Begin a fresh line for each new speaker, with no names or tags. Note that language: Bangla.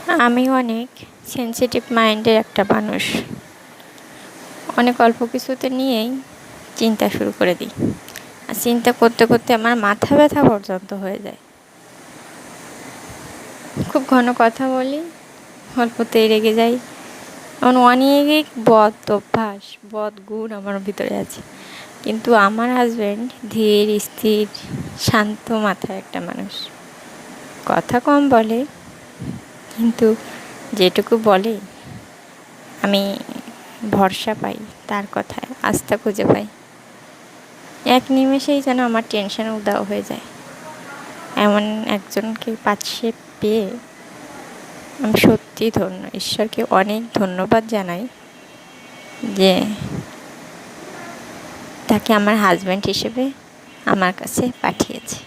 আমি অনেক সেনসিটিভ মাইন্ডের একটা মানুষ। অনেক অল্প কিছুতে নিয়েই চিন্তা শুরু করে দিই, আর চিন্তা করতে করতে আমার মাথা ব্যথা পর্যন্ত হয়ে যায়। খুব ঘন কথা বলি, অল্পতেই রেগে যাই। এমন অনেক বদ অভ্যাস, বদ গুণ আমার ভিতরে আছে। কিন্তু আমার হাজব্যান্ড ধীর স্থির শান্ত মাথায় একটা মানুষ। কথা কম বলে, কিন্তু যেটুকু বলে আমি ভরসা পাই, তার কথায় আস্থা খুঁজে পাই। এক নিমেষেই যেন আমার টেনশন উধাও হয়ে যায়। এমন একজনকে পাশে পেয়ে আমি সত্যিই ধন্য। ঈশ্বরকে অনেক ধন্যবাদ জানাই যে তাকে আমার হাজব্যান্ড হিসেবে আমার কাছে পাঠিয়েছে।